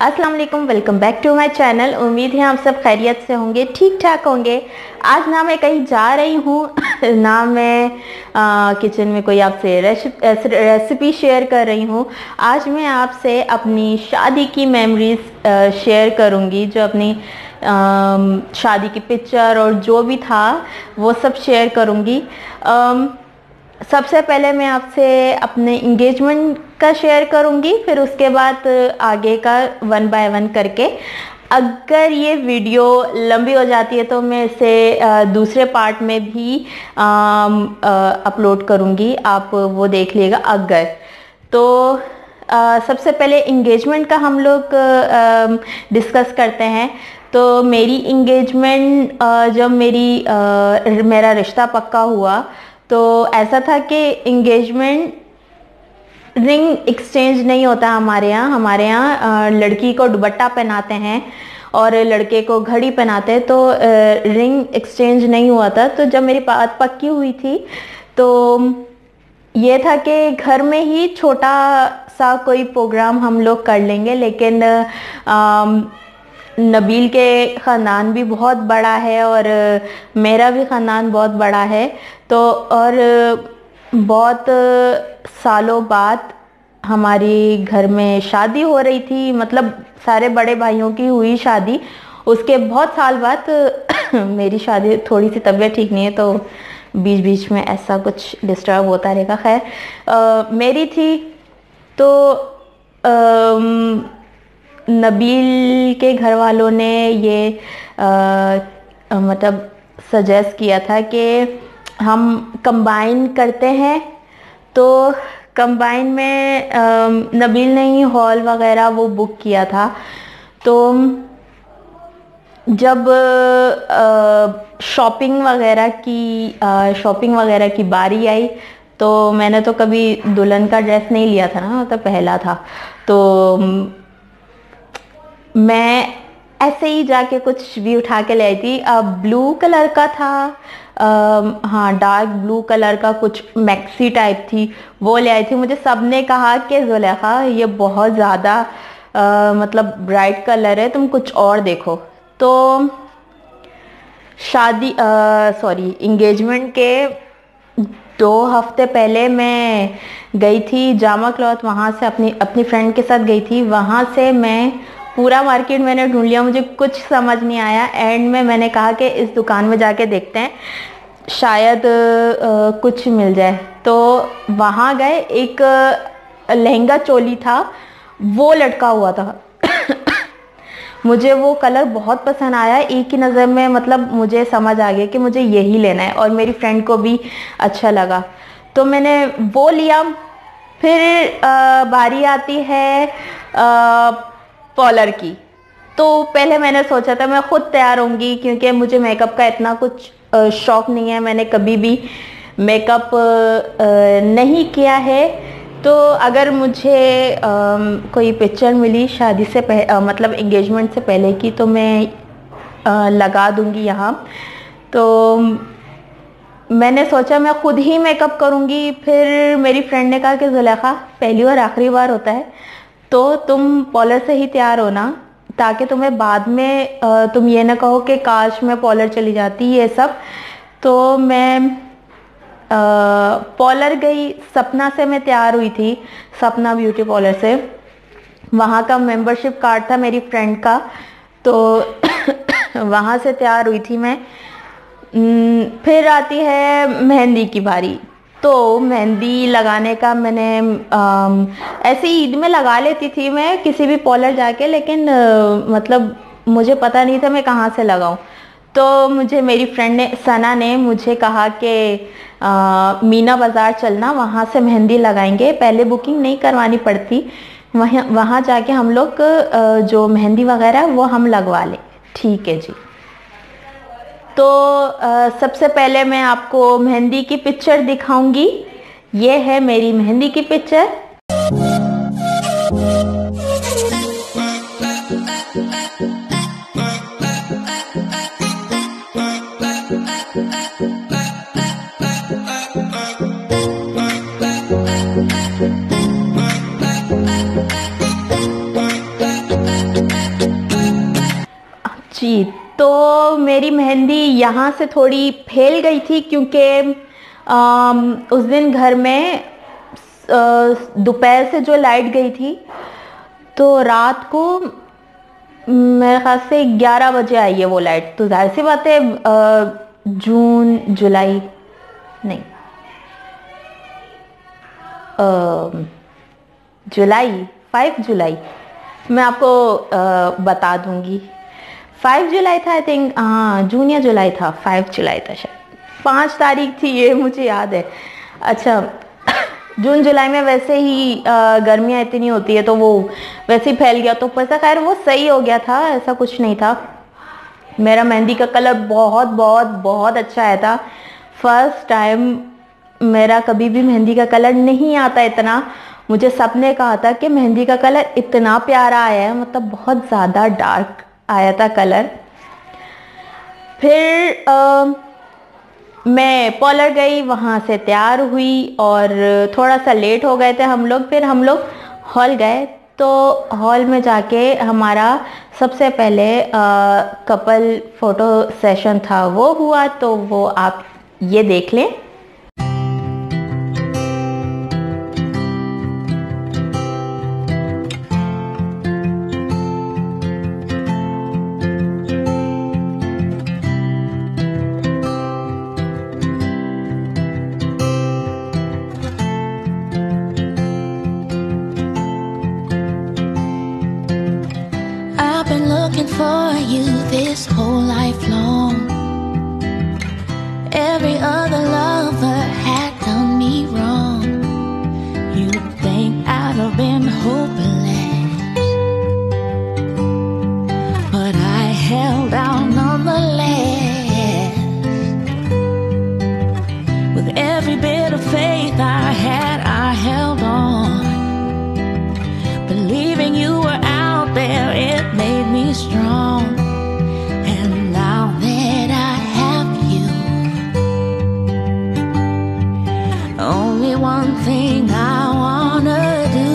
अस्सलाम वालेकुम, welcome back to my channel. उम्मीद है आप सब खैरियत से होंगे, ठीक ठाक होंगे। आज ना मैं कहीं जा रही हूँ ना मैं किचन में कोई आपसे रेसिपी शेयर कर रही हूँ। आज मैं आपसे अपनी शादी की मेमोरीज शेयर करूँगी, जो अपनी शादी की पिक्चर और जो भी था वो सब शेयर करूँगी। सबसे पहले मैं आपसे अपने इंगेजमेंट का शेयर करूंगी, फिर उसके बाद आगे का वन बाय वन करके। अगर ये वीडियो लंबी हो जाती है तो मैं इसे दूसरे पार्ट में भी अपलोड करूंगी, आप वो देख लीजिएगा। अगर तो सबसे पहले इंगेजमेंट का हम लोग डिस्कस करते हैं। तो मेरी इंगेजमेंट जब मेरा रिश्ता पक्का हुआ तो ऐसा था कि इंगेजमेंट रिंग एक्सचेंज नहीं होता हमारे यहाँ लड़की को दुपट्टा पहनाते हैं और लड़के को घड़ी पहनाते हैं, तो रिंग एक्सचेंज नहीं हुआ था। तो जब मेरी बात पक्की हुई थी तो ये था कि घर में ही छोटा सा कोई प्रोग्राम हम लोग कर लेंगे, लेकिन नबील के ख़ानदान भी बहुत बड़ा है और मेरा भी ख़ानदान बहुत बड़ा है। तो और बहुत सालों बाद हमारी घर में शादी हो रही थी, मतलब सारे बड़े भाइयों की हुई शादी। उसके बहुत साल बाद मेरी शादी, थोड़ी सी तबीयत ठीक नहीं है तो बीच बीच में ऐसा कुछ डिस्टर्ब होता रहेगा। खैर मेरी थी तो नबील के घर वालों ने ये मतलब सजेस्ट किया था कि हम कंबाइन करते हैं। तो कंबाइन में नबील ने ही हॉल वगैरह वो बुक किया था। तो जब शॉपिंग वगैरह की बारी आई तो मैंने तो कभी दुल्हन का ड्रेस नहीं लिया था ना, तो पहला था। तो मैं ऐसे ही जाके कुछ भी उठा के ले आई थी। ब्लू कलर का था, हाँ डार्क ब्लू कलर का कुछ मैक्सी टाइप थी, वो ले आई थी। मुझे सबने कहा कि जुलेखा ये बहुत ज़्यादा मतलब ब्राइट कलर है, तुम कुछ और देखो। तो इंगेजमेंट के 2 हफ्ते पहले मैं गई थी जामा क्लॉथ, वहाँ से अपनी फ्रेंड के साथ गई थी। वहाँ से मैं पूरा मार्केट मैंने ढूंढ लिया, मुझे कुछ समझ नहीं आया। एंड में मैंने कहा कि इस दुकान में जाके देखते हैं, शायद कुछ मिल जाए। तो वहाँ गए, एक लहंगा चोली था वो लटका हुआ था। मुझे वो कलर बहुत पसंद आया, एक ही नज़र में मतलब मुझे समझ आ गया कि मुझे यही लेना है, और मेरी फ्रेंड को भी अच्छा लगा तो मैंने वो लिया। फिर बारी आती है पॉलर की। तो पहले मैंने सोचा था मैं खुद तैयार होंगी, क्योंकि मुझे मेकअप का इतना कुछ शौक नहीं है, मैंने कभी भी मेकअप नहीं किया है। तो अगर मुझे कोई पिक्चर मिली शादी से मतलब एंगेजमेंट से पहले की, तो मैं लगा दूंगी यहाँ। तो मैंने सोचा मैं खुद ही मेकअप करूँगी। फिर मेरी फ्रेंड ने कहा कि जुलेखा पहली और आखिरी बार होता है, तो तुम पॉलर से ही तैयार हो ना, ताकि तुम्हें बाद में तुम ये ना कहो कि काश मैं पॉलर चली जाती, ये सब। तो मैं पॉलर गई, सपना से मैं तैयार हुई थी, सपना ब्यूटी पार्लर से। वहाँ का मेंबरशिप कार्ड था मेरी फ्रेंड का, तो वहाँ से तैयार हुई थी मैं। फिर आती है मेहंदी की बारी। तो मेहंदी लगाने का मैंने ऐसे ही ईद में लगा लेती थी मैं किसी भी पार्लर जाके, लेकिन मतलब मुझे पता नहीं था मैं कहाँ से लगाऊं। तो मुझे मेरी फ्रेंड सना ने मुझे कहा कि मीना बाज़ार चलना, वहाँ से मेहंदी लगाएंगे, पहले बुकिंग नहीं करवानी पड़ती, वहाँ जाके हम लोग जो मेहंदी वगैरह वो हम लगवा लें। ठीक है जी। तो सबसे पहले मैं आपको मेहंदी की पिक्चर दिखाऊंगी। ये है मेरी मेहंदी की पिक्चर। यहाँ से थोड़ी फैल गई थी क्योंकि उस दिन घर में दोपहर से जो लाइट गई थी तो रात को मेरे ख्याल से 11 बजे आई है वो लाइट। तो जाहिर सी बात है जून जुलाई नहीं जुलाई 5 जुलाई मैं आपको बता दूंगी। 5 जुलाई था आई थिंक, हाँ जून या जुलाई था, 5 जुलाई था शायद, 5 तारीख थी ये मुझे याद है। अच्छा जून जुलाई में वैसे ही गर्मियाँ इतनी होती है तो वो वैसे ही फैल गया, तो पैसा खैर वो सही हो गया था, ऐसा कुछ नहीं था। मेरा मेहंदी का कलर बहुत बहुत बहुत अच्छा आया था। फर्स्ट टाइम मेरा कभी भी मेहंदी का कलर नहीं आता इतना। मुझे सबने कहा था कि मेहंदी का कलर इतना प्यारा आया है, मतलब बहुत ज़्यादा डार्क आया था कलर। फिर मैं पार्लर गई, वहाँ से तैयार हुई और थोड़ा सा लेट हो गए थे हम लोग। फिर हम लोग हॉल गए, तो हॉल में जाके हमारा सबसे पहले कपल फ़ोटो सेशन था वो हुआ, तो वो आप ये देख लें। Looking for you this whole life long. Every other lover had done me wrong. You'd think I'd have been hopeless, but I held out nonetheless. With every bit of faith I had, I held on, believing you were out there. It made me strong, and now that I have you, only one thing I wanna do,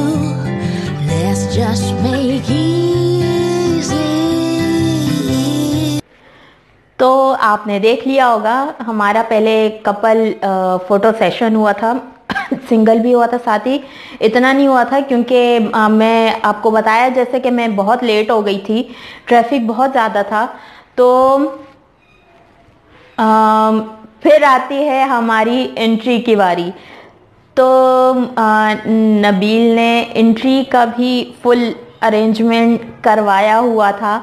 let's just make easy. तो आपने देख लिया होगा हमारा पहले couple photo session हुआ था, single भी हुआ था साथ ही। इतना नहीं हुआ था क्योंकि मैं आपको बताया जैसे कि मैं बहुत लेट हो गई थी, ट्रैफिक बहुत ज़्यादा था। तो फिर आती है हमारी एंट्री की बारी। तो नबील ने एंट्री का भी फुल अरेंजमेंट करवाया हुआ था।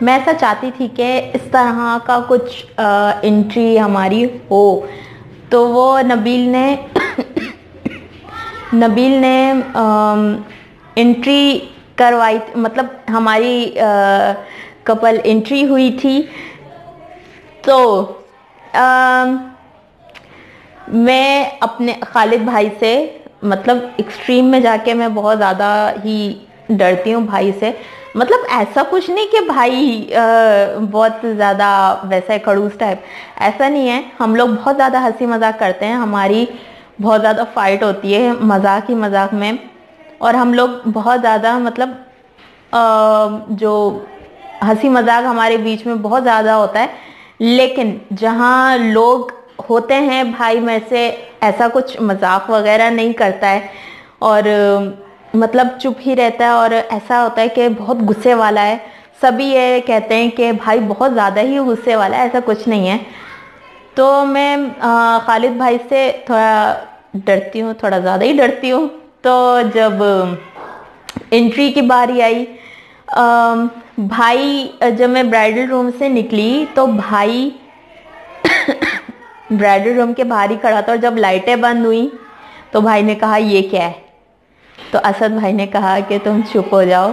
मैं ऐसा चाहती थी कि इस तरह का कुछ एंट्री हमारी हो, तो वो नबील ने एंट्री करवाई, मतलब हमारी कपल एंट्री हुई थी। तो मैं अपने खालिद भाई से, मतलब एक्सट्रीम में जाके मैं बहुत ज़्यादा ही डरती हूँ भाई से। मतलब ऐसा कुछ नहीं कि भाई बहुत ज़्यादा वैसा है खड़ूस टाइप, ऐसा नहीं है। हम लोग बहुत ज़्यादा हंसी मजाक करते हैं, हमारी बहुत ज़्यादा फाइट होती है मजाक ही मजाक में, और हम लोग बहुत ज़्यादा मतलब जो हंसी मजाक हमारे बीच में बहुत ज़्यादा होता है। लेकिन जहाँ लोग होते हैं भाई में से ऐसा कुछ मजाक वगैरह नहीं करता है, और मतलब चुप ही रहता है, और ऐसा होता है कि बहुत गुस्से वाला है। सभी ये कहते हैं कि भाई बहुत ज़्यादा ही गुस्से वाला है, ऐसा कुछ नहीं है। तो मैं खालिद भाई से थोड़ा डरती हूँ, थोड़ा ज़्यादा ही डरती हूँ। तो जब एंट्री की बारी आई, भाई जब मैं ब्राइडल रूम से निकली तो भाई ब्राइडल रूम के बाहर ही खड़ा था, और जब लाइटें बंद हुई तो भाई ने कहा ये क्या है। तो असद भाई ने कहा कि तुम चुप हो जाओ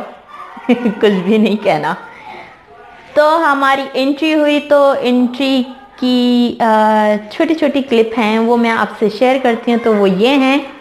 कुछ भी नहीं कहना। तो हमारी एंट्री हुई, तो एंट्री की छोटी छोटी क्लिप हैं वो मैं आपसे शेयर करती हूँ। तो वो ये हैं।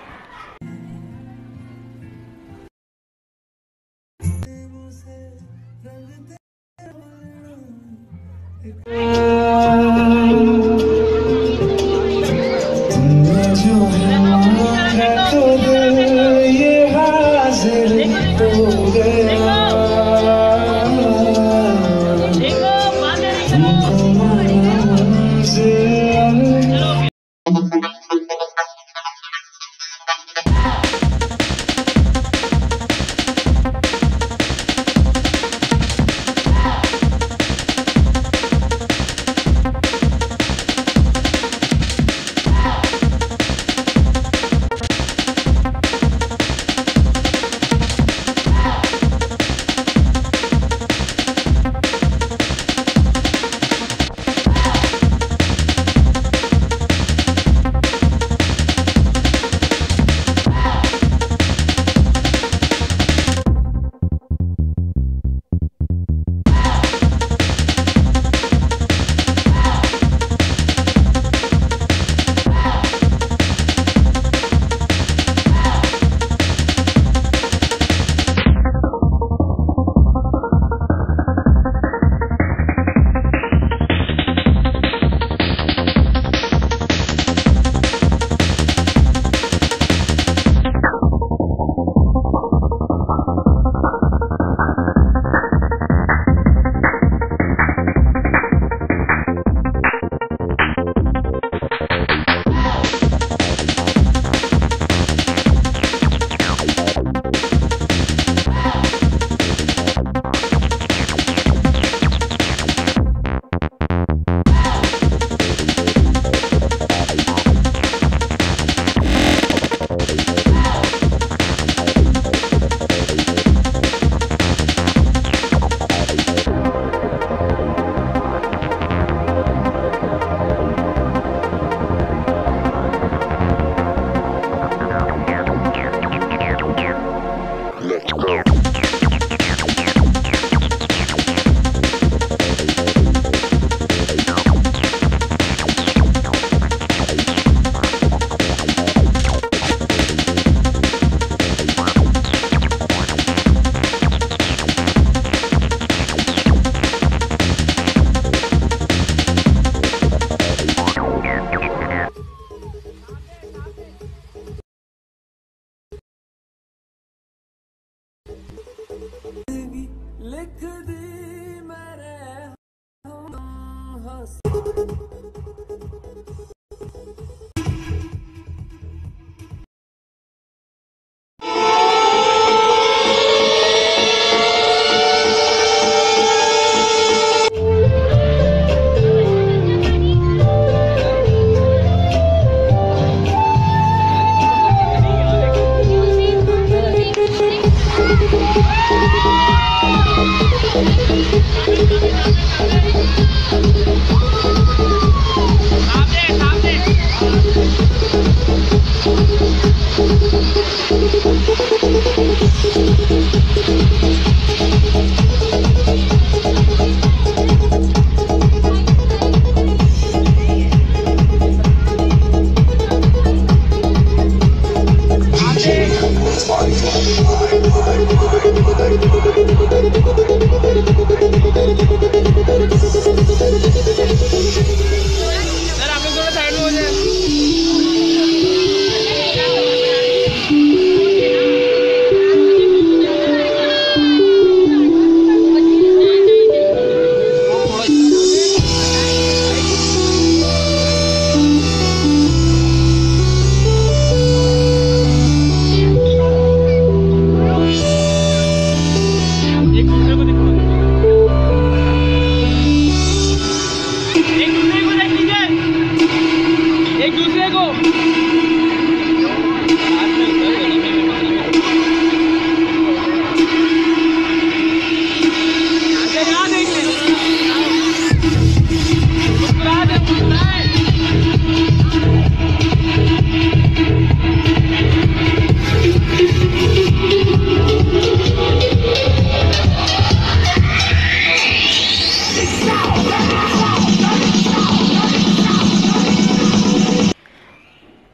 लिख दी मेरे हंस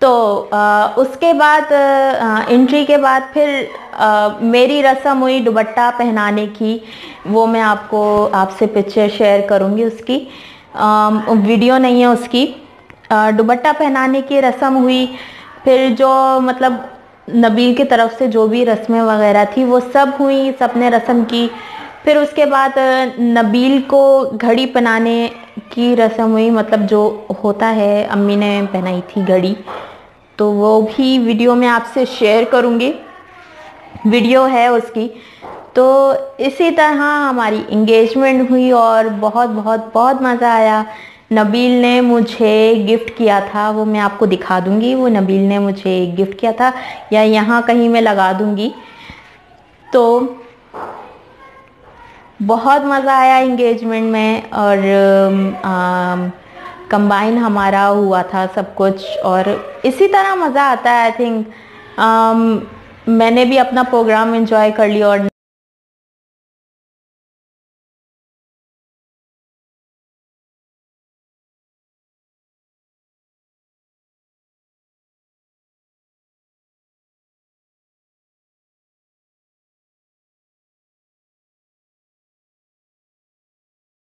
तो उसके बाद एंट्री के बाद फिर मेरी रस्म हुई दुपट्टा पहनाने की। वो मैं आपसे पिक्चर शेयर करूँगी उसकी। वीडियो नहीं है उसकी। दुपट्टा पहनाने की रस्म हुई। फिर जो मतलब नबील की तरफ से जो भी रस्में वगैरह थी वो सब हुई, सबने रस्म की। फिर उसके बाद नबील को घड़ी पहनाने की रस्म हुई, मतलब जो होता है अम्मी ने पहनाई थी घड़ी, तो वो भी वीडियो में आपसे शेयर करूँगी, वीडियो है उसकी। तो इसी तरह हमारी इंगेजमेंट हुई और बहुत बहुत बहुत मज़ा आया। नबील ने मुझे गिफ्ट किया था, वो मैं आपको दिखा दूँगी। वो नबील ने मुझे गिफ्ट किया था, या यहाँ कहीं मैं लगा दूँगी। तो बहुत मज़ा आया इंगेजमेंट में, और कंबाइन हमारा हुआ था सब कुछ, और इसी तरह मज़ा आता है। आई थिंक मैंने भी अपना प्रोग्राम एंजॉय कर लिया और